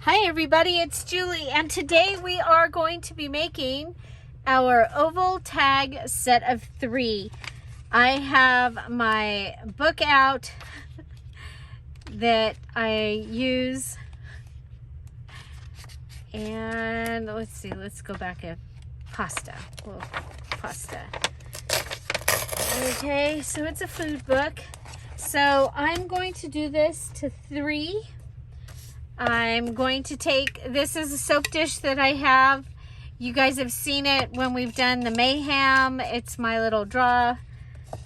Hi everybody, it's Julie, and today we are going to be making our oval tag set of 3. I have my book out that I use, and let's see, let's go back at pasta. Okay, so it's a food book. So I'm going to do this to 3. I'm going to take, this is a soap dish that I have. You guys have seen it when we've done the mayhem. It's my little draw,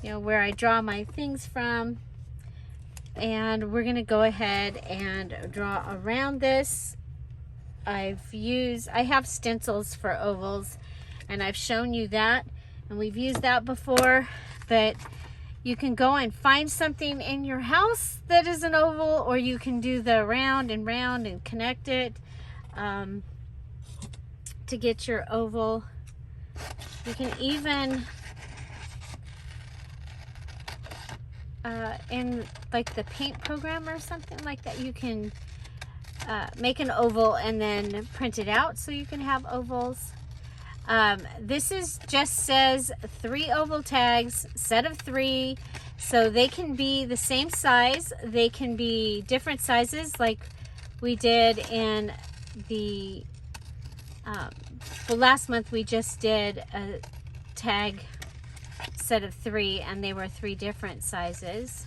where I draw my things from. And we're gonna go ahead and draw around this. I have stencils for ovals, and I've shown you that, and we've used that before, but you can go and find something in your house that is an oval, or you can do the round and connect it to get your oval. You can even, in like the paint program or something like that, you can make an oval and then print it out so you can have ovals. This just says 3 oval tags, set of 3, so they can be the same size. They can be different sizes, like we did in the last month. We just did a tag set of 3, and they were 3 different sizes.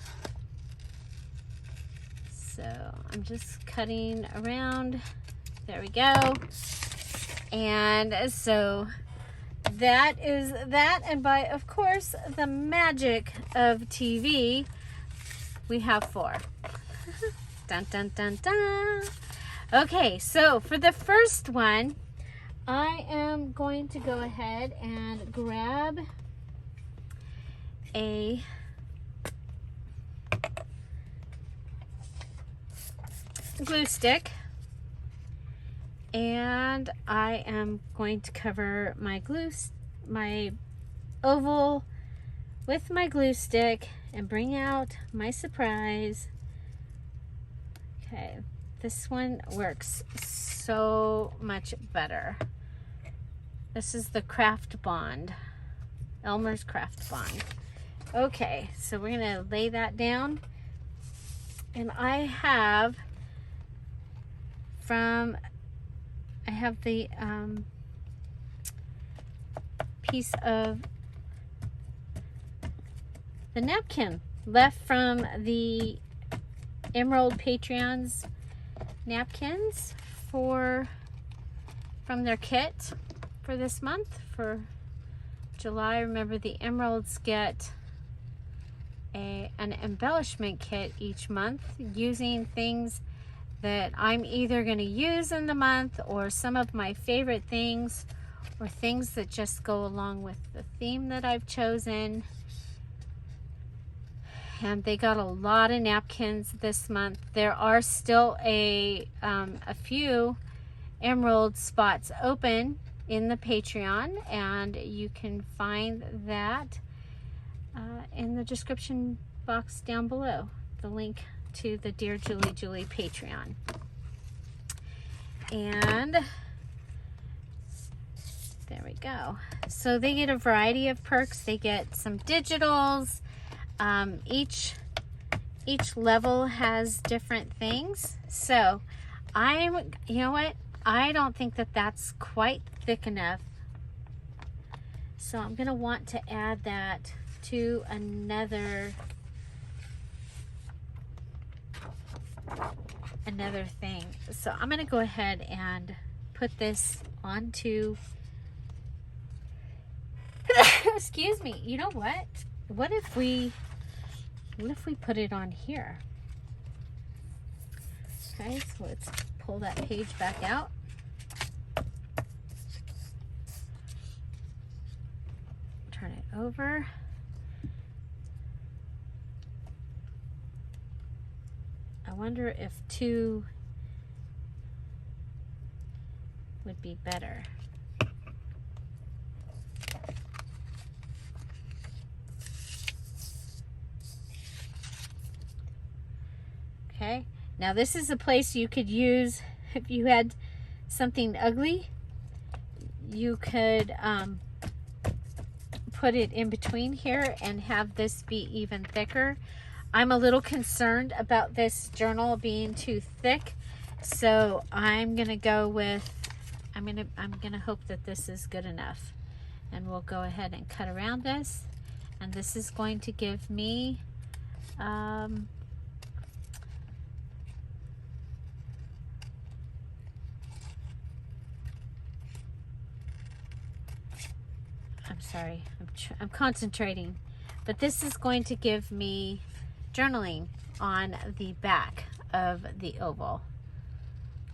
So I'm just cutting around. There we go. And so that is that, and by, of course, the magic of TV, we have 4. Dun dun dun dun. Okay, so for the first one, I am going to go ahead and grab a glue stick, and I am going to cover my oval with my glue stick and bring out my surprise. Okay, this one works so much better. This is the Craft Bond, Elmer's Craft Bond. Okay, so we're gonna lay that down, and I have the piece of the napkin left from the Emerald Patreon's napkins from their kit for this month, for July. Remember, the Emeralds get an embellishment kit each month using things that I'm either going to use in the month, or some of my favorite things, or things that just go along with the theme that I've chosen. And they got a lot of napkins this month. There are still a few emerald spots open in the Patreon, and you can find that in the description box down below, the link to the Dear Julie Julie Patreon. And there we go. So they get a variety of perks. They get some digitals. Each level has different things. So you know what? I don't think that that's quite thick enough. So I'm gonna want to add that to another thing. So I'm gonna go ahead and put this onto excuse me, you know what? What if we put it on here? Okay, so let's pull that page back out. Turn it over. I wonder if 2 would be better. Okay, now this is a place you could use if you had something ugly, you could put it in between here and have this be even thicker. I'm a little concerned about this journal being too thick, so I'm gonna go with, I'm gonna hope that this is good enough. And we'll go ahead and cut around this, and this is going to give me I'm sorry, I'm concentrating, but this is going to give me journaling on the back of the oval.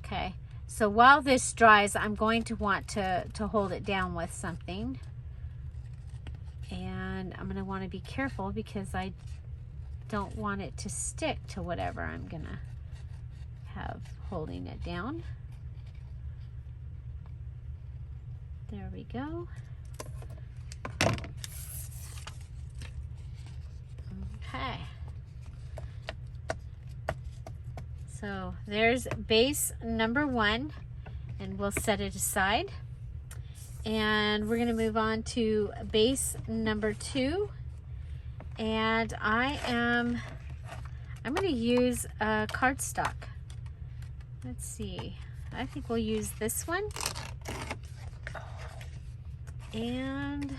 Okay, so while this dries, I'm going to want to hold it down with something, and I'm going to want to be careful because I don't want it to stick to whatever I'm going to have holding it down. There we go. Okay. So there's base number 1, and we'll set it aside. And we're going to move on to base number 2. And I'm going to use cardstock. Let's see. I think we'll use this one. And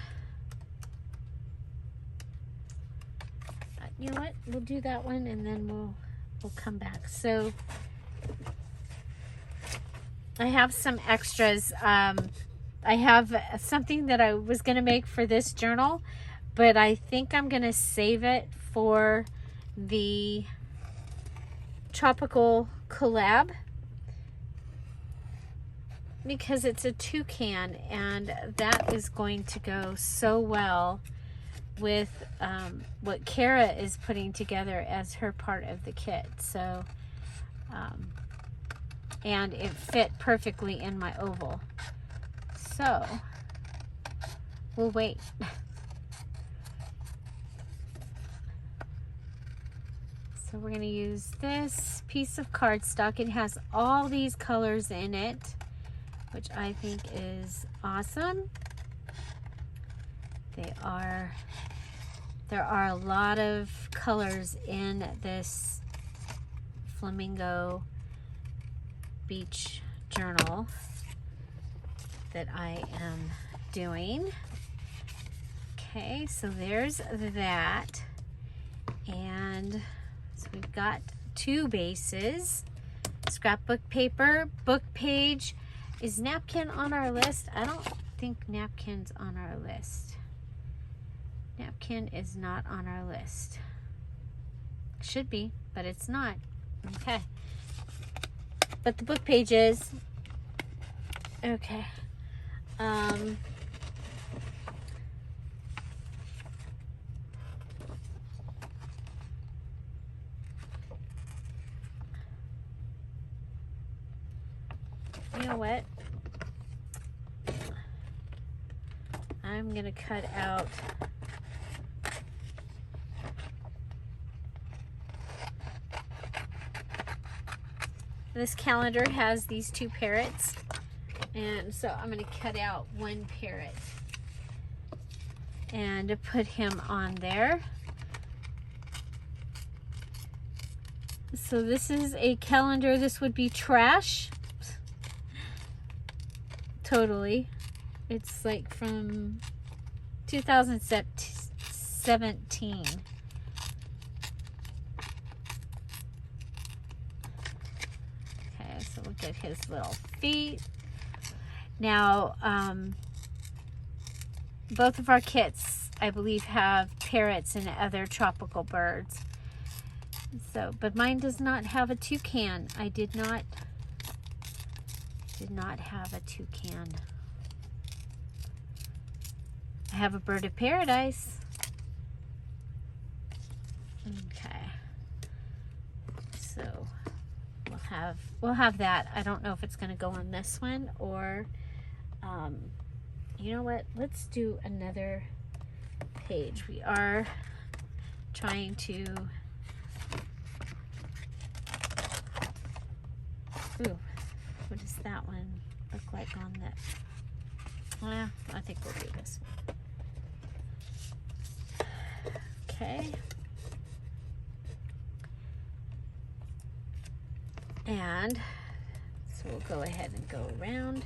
you know what? We'll do that one, and then we'll come back. So I have some extras. I have something that I was going to make for this journal, but I think I'm going to save it for the tropical collab because it's a toucan, and that is going to go so well with what Kara is putting together as her part of the kit. So and it fit perfectly in my oval, so we'll wait. So we're going to use this piece of cardstock. It has all these colors in it, which I think is awesome. There are a lot of colors in this flamingo beach journal that I am doing. Okay, so there's that. And so we've got 2 bases. Scrapbook paper, book page. Is napkin on our list? I don't think napkin's on our list. Napkin is not on our list. Should be, but it's not. Okay. But the book page is. Okay. You know what? I'm gonna cut out this calendar. Has these 2 parrots, and so I'm gonna cut out 1 parrot and put him on there. So this is a calendar. This would be trash. Totally. It's like from 2017. Okay, so look at his little feet. Now, both of our kits, I believe, have parrots and other tropical birds. So, but mine does not have a toucan. I did not have a toucan. I have a bird of paradise. Okay. So we'll have that. I don't know if it's going to go on this one or you know what? Let's do another page. We are trying to that one look like on this? Well, I think we'll do this one. Okay. And so we'll go ahead and go around.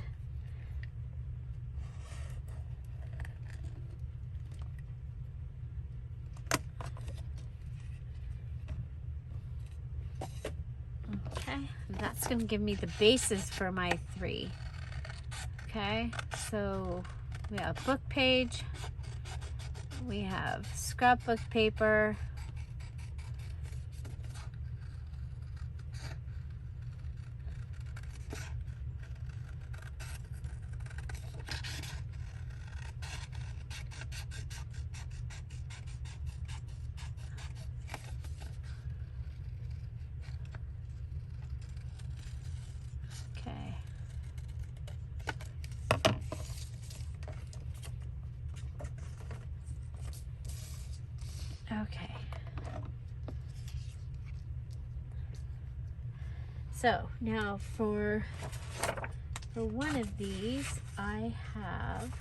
Okay, and that's going to give me the bases for my 3. Okay, so we have book page, we have scrapbook paper, okay. So now for one of these, I have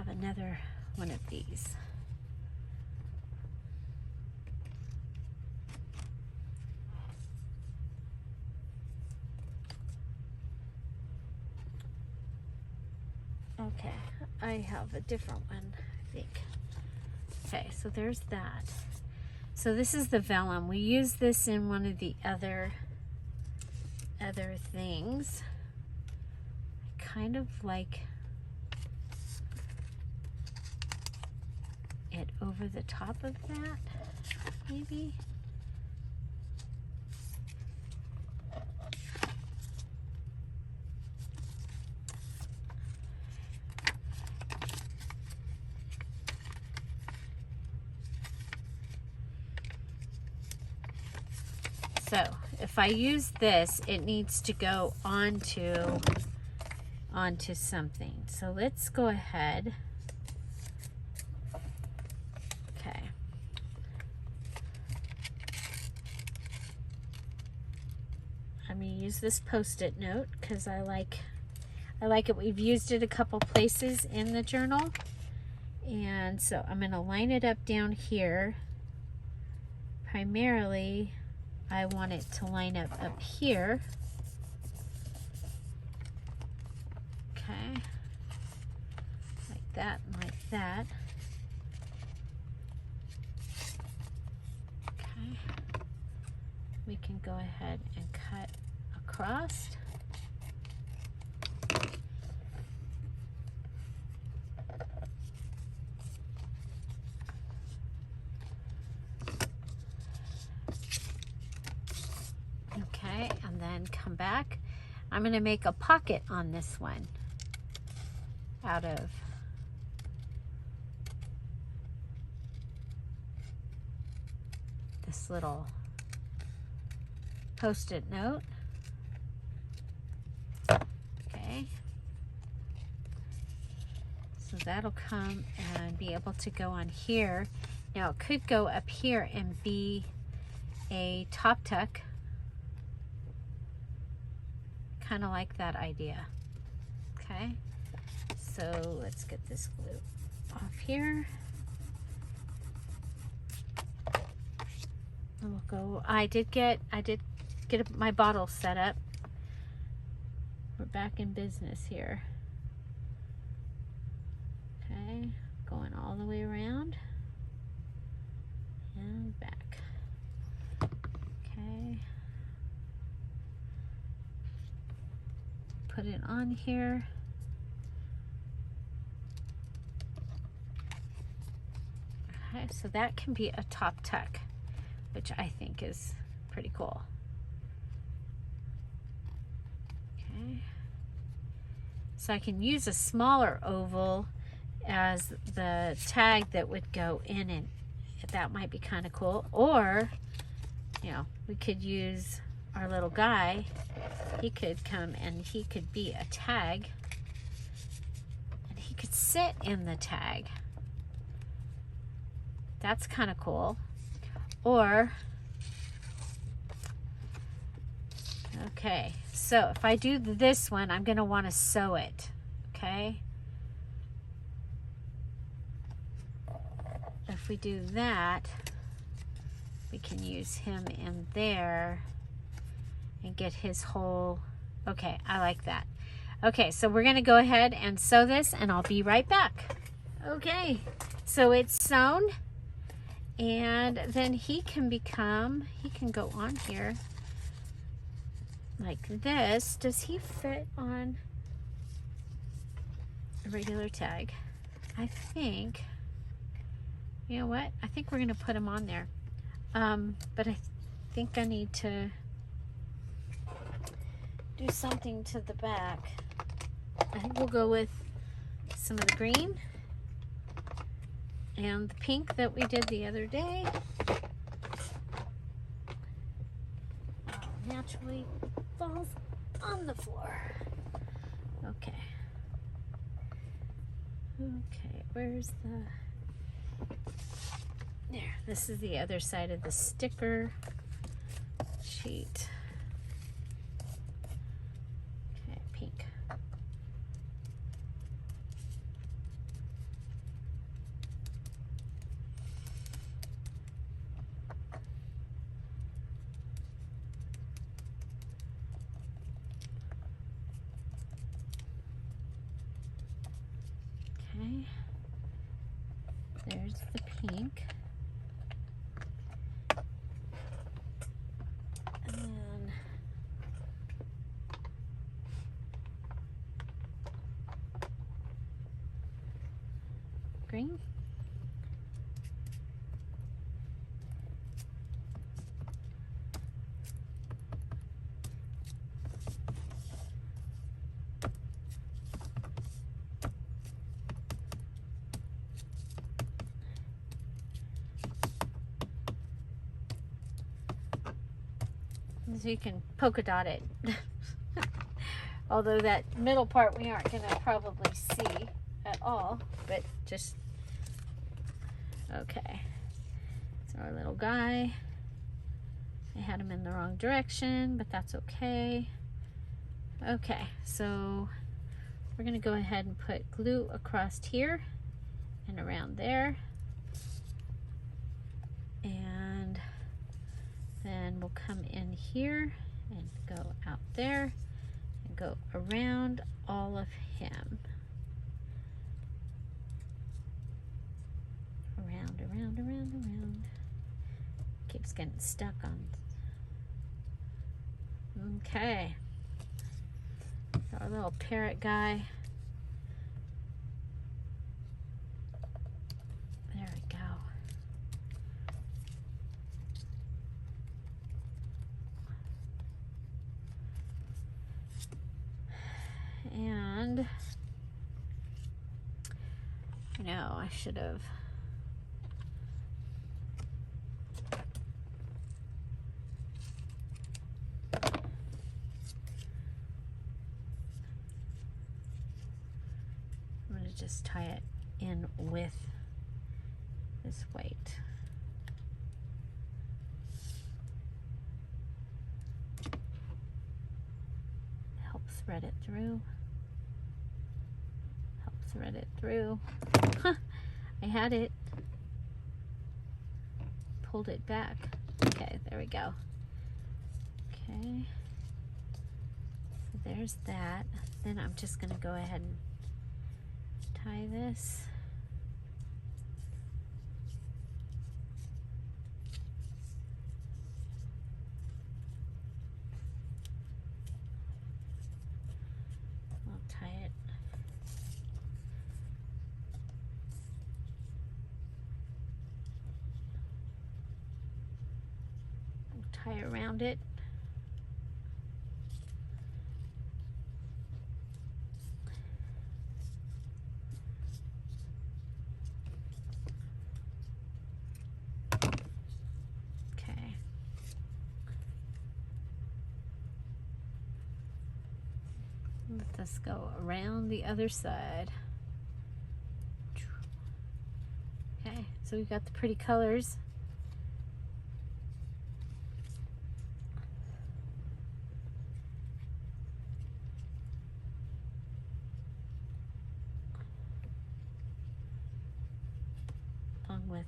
another one of these. Okay, I have a different one, I think. Okay, so there's that. So this is the vellum. We use this in one of the other things. I kind of like it over the top of that, maybe. So if I use this, it needs to go onto something. So let's go ahead. Okay. I'm going to use this Post-it note because I like it. We've used it a couple places in the journal. And so I'm going to line it up down here. Primarily, I want it to line up here. Okay. Like that and like that. Okay. We can go ahead and cut across. Okay, and then come back. I'm going to make a pocket on this one out of this little Post-it note. Okay. So that'll come and be able to go on here. Now it could go up here and be a top tuck. Kind of like that idea. Okay, so let's get this glue off here. And we'll go. I did get my bottle set up. We're back in business here. Okay, going all the way around and back. Okay. Put it on here. Okay, so that can be a top tuck, which I think is pretty cool. Okay. So I can use a smaller oval as the tag that would go in, and that might be kind of cool. Or, you know, we could use our little guy. He could come and he could be a tag, and he could sit in the tag. That's kind of cool. Or, okay, so if I do this one, I'm going to want to sew it, okay? If we do that, we can use him in there and get his whole, okay, I like that. Okay, so we're gonna go ahead and sew this and I'll be right back. Okay, so it's sewn and then he can go on here like this. Does he fit on a regular tag? I think, you know what? I think we're gonna put him on there. But I think I need to do something to the back. I think we'll go with some of the green and the pink that we did the other day. Naturally falls on the floor. Okay. Okay, where's the... There, this is the other side of the sticker sheet. Okay, pink. Okay, there's the pink. Green. So you can polka dot it. Although that middle part we aren't going to probably see at all, but just, okay. So our little guy, I had him in the wrong direction, but that's okay. Okay, so we're going to go ahead and put glue across here and around there. And then we'll come in here and go out there and go around all of him. Around, around, around, around. Keeps getting stuck on. Okay. Our little parrot guy. There we go. And no, I should have. I'm going to just tie it in with this white. Help thread it through. Help thread it through. I had it. Pulled it back. Okay, there we go. Okay. So there's that. Then I'm just going to go ahead and tie this. I'll tie it. I'll tie around it. Let this go around the other side. So we've got the pretty colors. Along with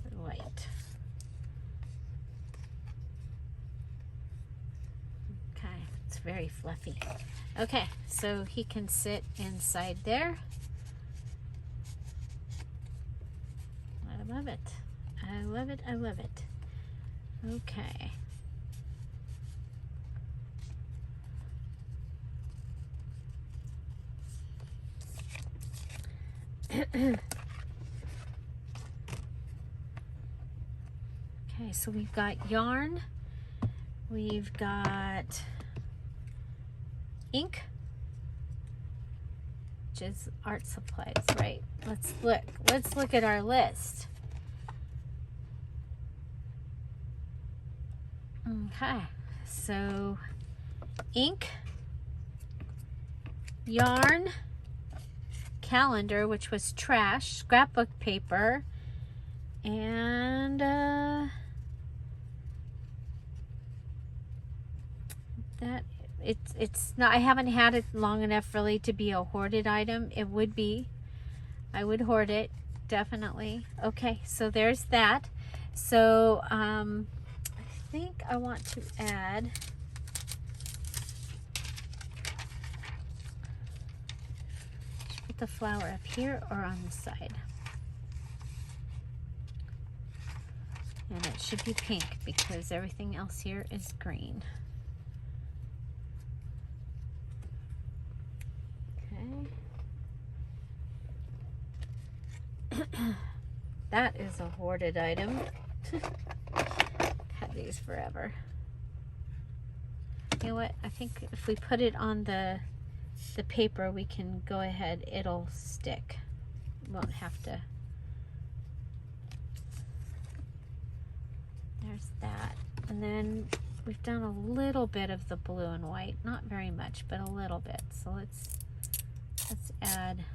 the white. Okay, it's very fluffy. Okay, so he can sit inside there. I love it. I love it. I love it. Okay. Okay, so we've got yarn, we've got ink, which is art supplies, right? Let's look at our list. Okay, so ink, yarn, calendar, which was trash, scrapbook paper, and that it's not, I haven't had it long enough really to be a hoarded item. It would be, I would hoard it, definitely. Okay, so there's that. So I think I want to add put the flower up here or on the side. And it should be pink because everything else here is green. That is a hoarded item. Had these forever. You know what? I think if we put it on the paper, we can go ahead. It'll stick. Won't have to. There's that. And then we've done a little bit of the blue and white. Not very much, but a little bit. So let's add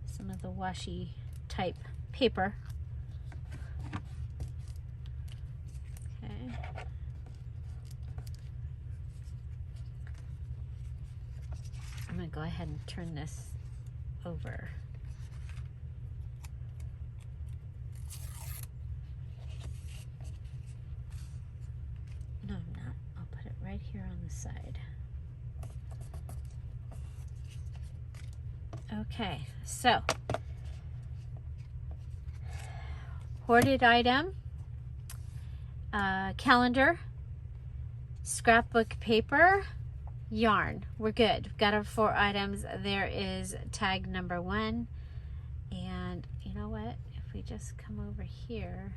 some of the washi type paper. Okay. I'm going to go ahead and turn this over. No, I'm not. I'll put it right here on the side. Okay, so hoarded item, calendar, scrapbook paper, yarn. We're good. We've got our 4 items. There is tag number 1. And you know what? If we just come over here,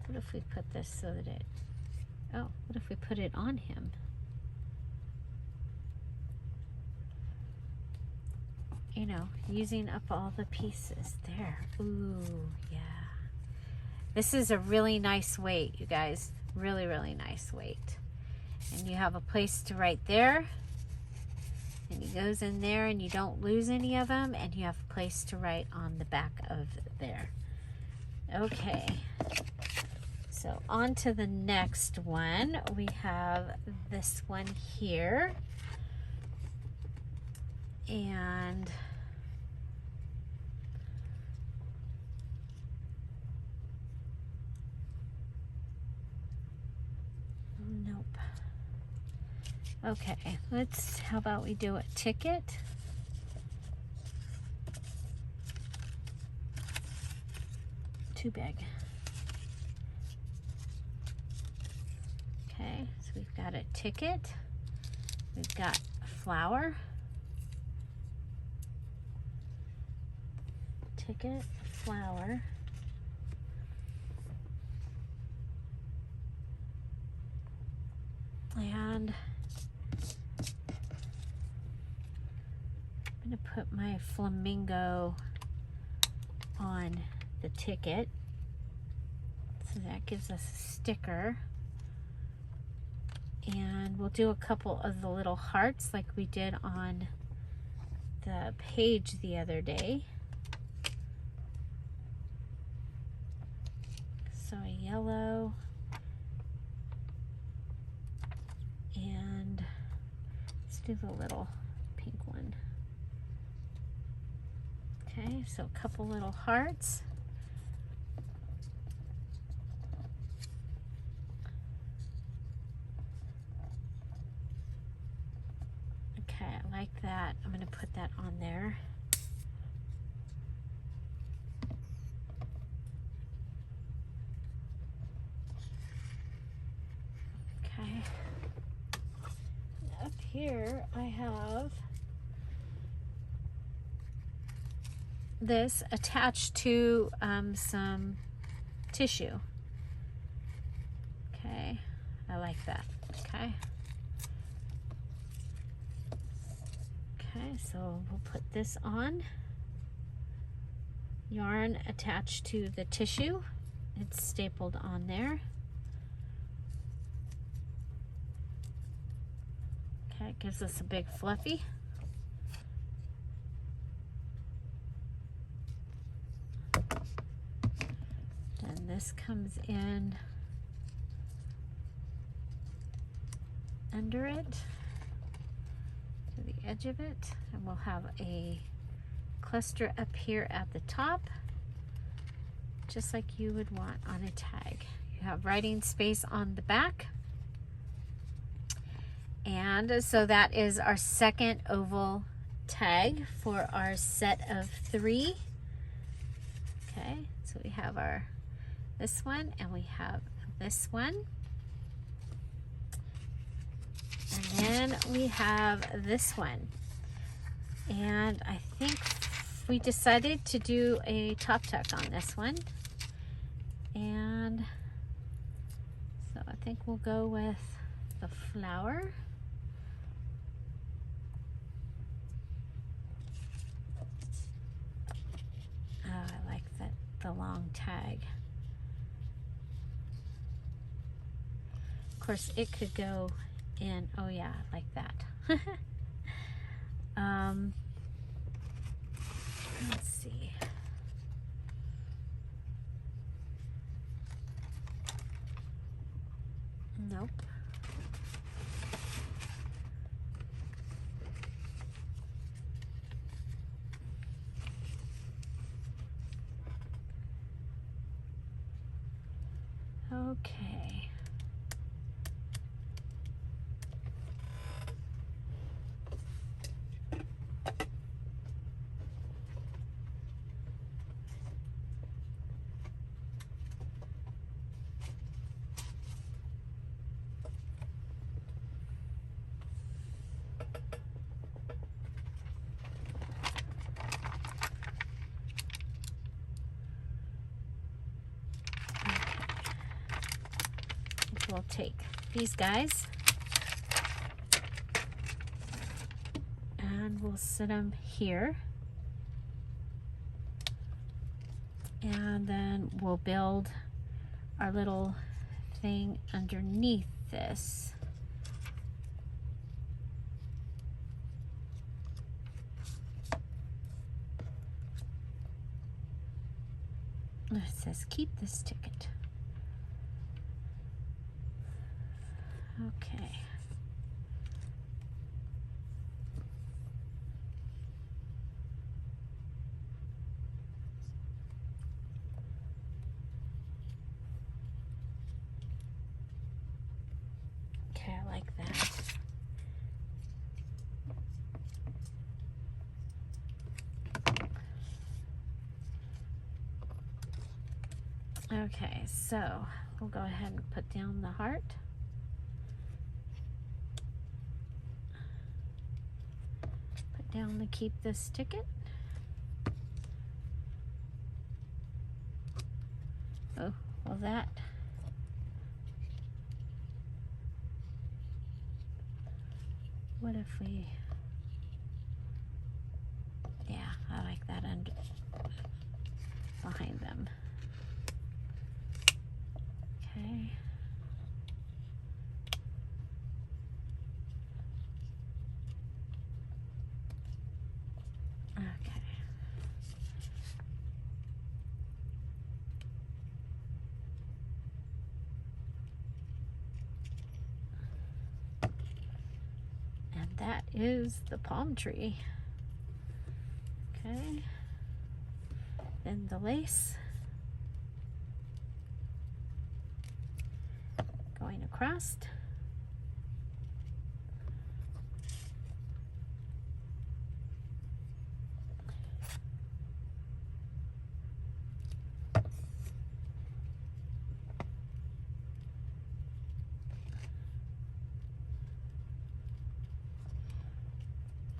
what if we put this so that it, oh, what if we put it on him? You know, using up all the pieces there. Ooh, yeah. This is a really nice weight, you guys. Really, really nice weight. And you have a place to write there. And he goes in there and you don't lose any of them. And you have a place to write on the back of there. Okay. So on to the next one. We have this one here. And nope. Okay, how about we do a ticket? Too big. Okay, so we've got a ticket. We've got a flower. Ticket, flower, and I'm going to put my flamingo on the ticket. So that gives us a sticker. And we'll do a couple of the little hearts like we did on the page the other day. So a yellow. And let's do the little pink one. Okay, so a couple little hearts. Okay, I like that. I'm going to put that on there. Okay. Up here I have this attached to some tissue. Okay, I like that. Okay. Okay, so we'll put this on. Yarn attached to the tissue. It's stapled on there. Okay, it gives us a big fluffy. Then this comes in under it, to the edge of it, and we'll have a cluster up here at the top, just like you would want on a tag. You have writing space on the back. And so that is our second oval tag for our set of 3. Okay, so we have this one and we have this one. And then we have this one. And I think we decided to do a top tuck on this one. And so I think we'll go with the flower. I like the long tag. Of course, it could go in, oh yeah, like that. Let's see. Nope. Okay. We'll take these guys and we'll sit them here, and then we'll build our little thing underneath this. It says keep this ticket. Okay. Okay, I like that. Okay, so we'll go ahead and put down the heart. Put down the keep this ticket. Oh, well that. What if we I like that under behind them. Okay. Okay. And that is the palm tree. Okay. Then the lace. Going across.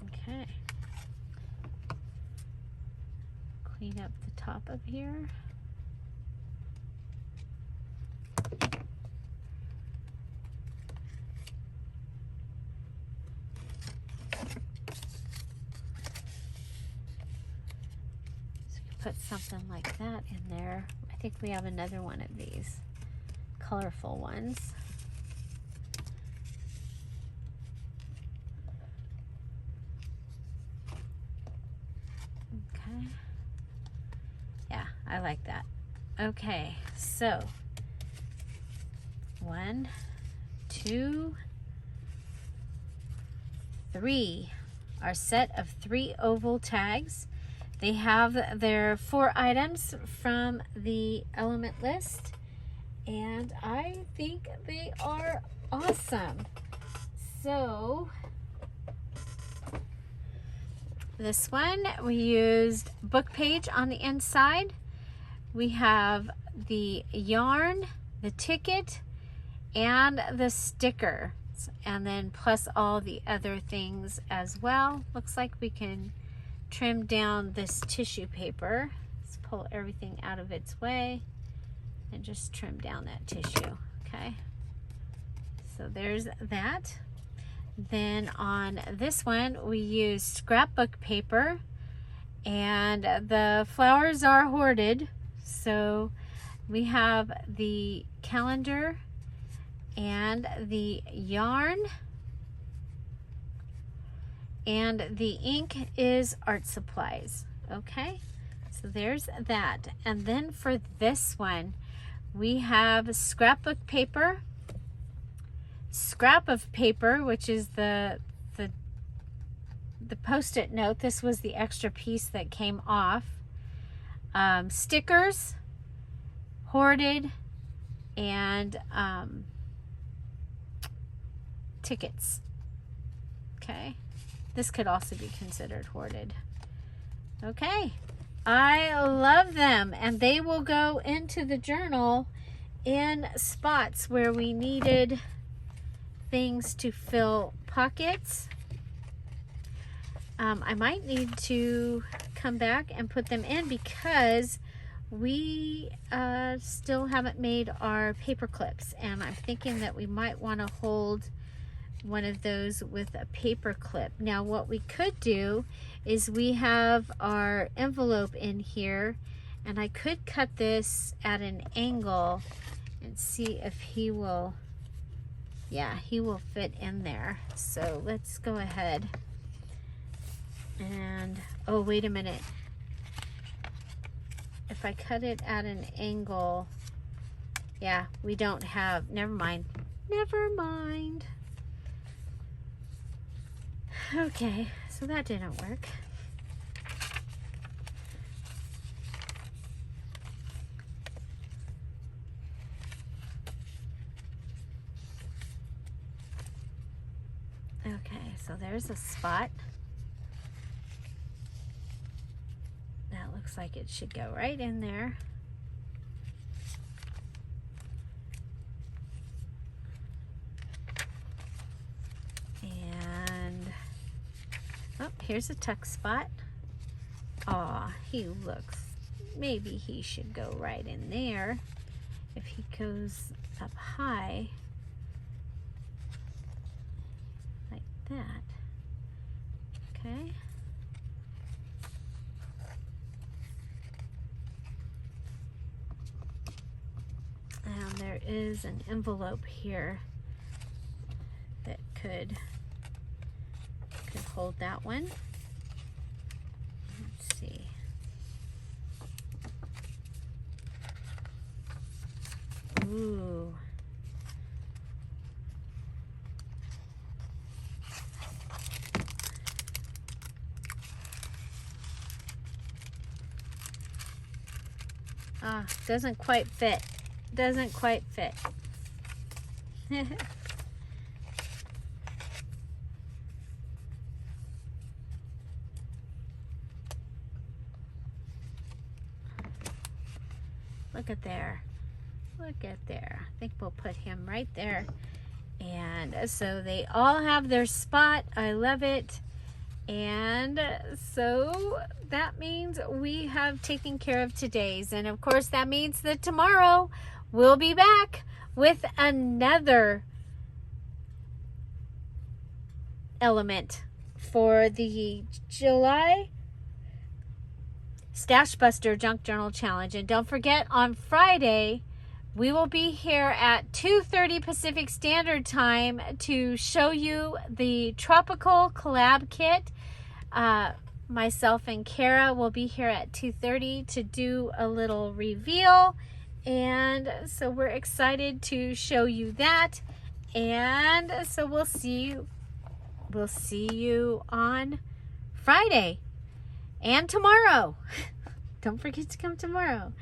Okay. Clean up the top of here. Put something like that in there. I think we have another one of these colorful ones. Okay. Yeah, I like that. Okay, so 1, 2, 3. Our set of 3 oval tags. They have their 4 items from the element list, and I think they are awesome. So this one, we used book page on the inside. We have the yarn, the ticket, and the sticker, and then plus all the other things as well. Looks like we can trim down this tissue paper. Let's pull everything out of its way and just trim down that tissue. Okay, so there's that. Then on this one we used scrapbook paper, and the flowers are hoarded, so we have the calendar and the yarn, and the ink is art supplies. Okay, so there's that. And then for this one, we have scrapbook paper, scrap of paper, which is the post-it note. This was the extra piece that came off. Stickers, hoarded, and tickets. Okay. This could also be considered hoarded. Okay, I love them, and they will go into the journal in spots where we needed things to fill pockets. I might need to come back and put them in because we still haven't made our paper clips, and I'm thinking that we might want to hold one of those with a paper clip. Now what we could do is we have our envelope in here, and I could cut this at an angle and see if he will, yeah, he will fit in there. So let's go ahead and, oh, wait a minute. If I cut it at an angle, yeah, we don't have, never mind. Okay, so that didn't work. Okay, so there's a spot. That looks like it should go right in there. Oh, here's a tuck spot. Aw, he looks, maybe he should go right in there. If he goes up high, like that. Okay. there is an envelope here that could hold that one. Let's see. Ooh. Ah, doesn't quite fit. Doesn't quite fit. Look at there. Look at there. I think we'll put him right there. And so they all have their spot. I love it. And so that means we have taken care of today's. And of course, that means that tomorrow we'll be back with another element for the July Stash Buster Junk Journal Challenge. And don't forget, on Friday, we will be here at 2:30 Pacific Standard Time to show you the Tropical Collab Kit. Myself and Kara will be here at 2:30 to do a little reveal. And so we're excited to show you that. And so we'll see you on Friday and tomorrow. Don't forget to come tomorrow.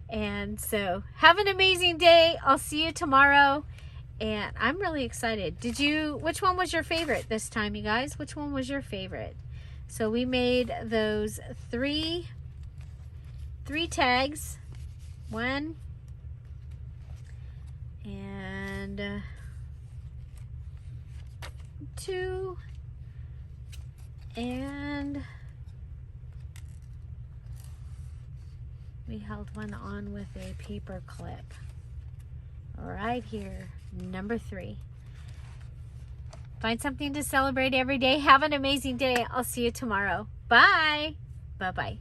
And so have an amazing day. I'll see you tomorrow. And I'm really excited. Which one was your favorite this time, you guys? Which one was your favorite? So we made those three tags. 1 and 2 and we held one on with a paper clip right here, number 3. Find something to celebrate every day. Have an amazing day. I'll see you tomorrow. Bye. Bye-bye.